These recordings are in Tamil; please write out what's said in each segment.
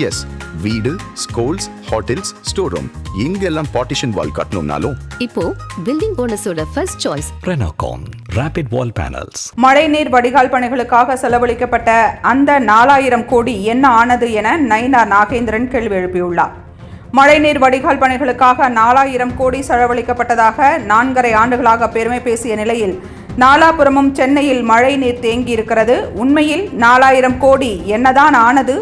எஸ், வீடு, ஸ்கூல்ஸ், ஹோட்டல்ஸ், ஸ்டோர் ரூம் இங்கெல்லாம் பார்ட்டிஷன் வால் கட்டணும்னாலும் இப்போ பில்டிங் போனஸோட first choice Renocon Rapid Wall Panels. மழைநீர் வடிகால் பணிகளுக்காக செலவழிக்கப்பட்ட அந்த 4000 கோடி என்ன ஆனது என நயினார் நாகேந்திரன் கேள்வி எழுப்பியுள்ளார். மழைநீர் வடிகால் பணிகளுக்காக 4000 கோடி செலவழிக்கப்பட்டதாக 4.5 ஆண்டுகளாக பெருமை பேசிய நிலையில் நாலாபுரமும் சென்னையில் மழை நீர் தேங்கி இருக்கிறது. உண்மையில் 4000 கோடி என்னதான் ஆனது?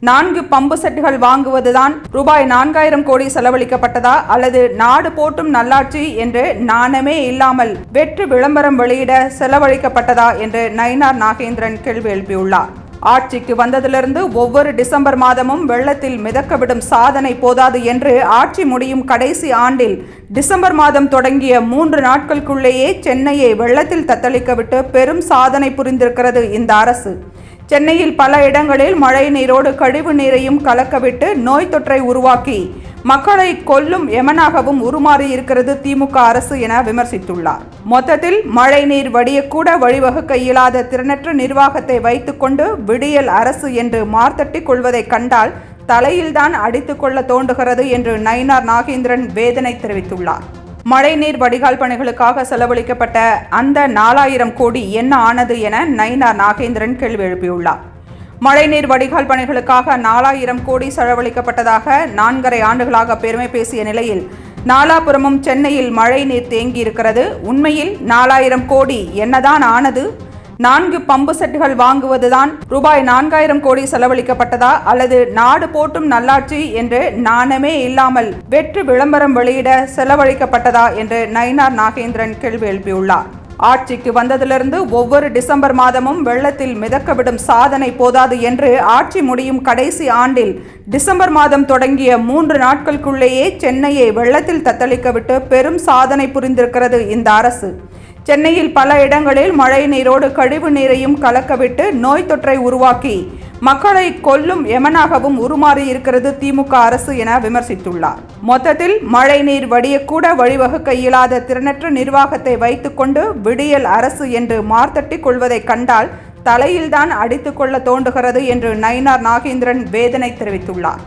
4 பம்பு செட்டுகள் வாங்குவதுதான் ரூபாய் 4000 கோடி செலவழிக்கப்பட்டதா, அல்லது நாடு போட்டும் நல்லாட்சி என்று நாணமே இல்லாமல் வெற்று விளம்பரம் வெளியிட செலவழிக்கப்பட்டதா என்று நயினார் நாகேந்திரன் கேள்வி எழுப்பியுள்ளார். ஆட்சிக்கு வந்ததிலிருந்து ஒவ்வொரு டிசம்பர் மாதமும் வெள்ளத்தில் மிதக்கவிடும் சாதனை போதாது என்று ஆட்சி முடியும் கடைசி ஆண்டில் டிசம்பர் மாதம் தொடங்கிய 3 நாட்களுக்குள்ளேயே சென்னையை வெள்ளத்தில் தத்தளிக்கவிட்டு பெரும் சாதனை புரிந்திருக்கிறது இந்த அரசு. சென்னையில் பல இடங்களில் மழை நீரோடு கழிவு நீரையும் கலக்கவிட்டு நோய் தொற்றை உருவாக்கி மக்களை கொல்லும் எமனாகவும் உருமாறியிருக்கிறது திமுக அரசு என விமர்சித்துள்ளார். மொத்தத்தில் மழை நீர் வடியக்கூட வழிவகுக்க இயலாத திறனற்ற நிர்வாகத்தை வைத்துக்கொண்டு விடியல் அரசு என்று மார்த்தட்டி கொள்வதை கண்டால் தலையில்தான் அடித்துக் கொள்ள தோன்றுகிறது என்று நயினார் நாகேந்திரன் வேதனை தெரிவித்துள்ளார். மழைநீர் வடிகால் பணிகளுக்காக செலவழிக்கப்பட்ட அந்த 4000 கோடி என்ன ஆனது என நயினார் நாகேந்திரன் கேள்வி எழுப்பியுள்ளார். மழைநீர் வடிகால் பணிகளுக்காக 4000 கோடி செலவழிக்கப்பட்டதாக 4.5 ஆண்டுகளாக பெருமை பேசிய நிலையில் நாலாபுரமும் சென்னையில் மழை நீர் தேங்கி இருக்கிறது. உண்மையில் 4000 கோடி என்னதான் ஆனது? 4 பம்பு செட்டுகள் வாங்குவதுதான் ரூபாய் 4000 கோடி செலவழிக்கப்பட்டதா, அல்லது நாடு போட்டும் நல்லாட்சி என்று நாணமே இல்லாமல் வெற்று விளம்பரம் வெளியிட செலவழிக்கப்பட்டதா என்று நயினார் நாகேந்திரன் கேள்வி எழுப்பியுள்ளார். ஆட்சிக்கு வந்ததிலிருந்து ஒவ்வொரு டிசம்பர் மாதமும் வெள்ளத்தில் மிதக்கவிடும் சாதனை போதாது என்று ஆட்சி முடியும் கடைசி ஆண்டில் டிசம்பர் மாதம் தொடங்கிய 3 நாட்களுக்குள்ளேயே சென்னையை வெள்ளத்தில் தத்தளிக்கவிட்டு பெரும் சாதனை புரிந்திருக்கிறது இந்த அரசு. சென்னையில் பல இடங்களில் மழை நீரோடு கழிவு நீரையும் கலக்கவிட்டு நோய் தொற்றை உருவாக்கி மக்களை கொல்லும் எமனாகவும் உருமாறியிருக்கிறது திமுக அரசு என விமர்சித்துள்ளார். மொத்தத்தில் மழை நீர் வடியக்கூட வழிவகுக்க இயலாத திறனற்ற நிர்வாகத்தை வைத்துக்கொண்டு விடியல் அரசு என்று மார்த்தட்டி கொள்வதை கண்டால் தலையில்தான் அடித்துக் கொள்ள தோன்றுகிறது என்று நயினார் நாகேந்திரன் வேதனை தெரிவித்துள்ளார்.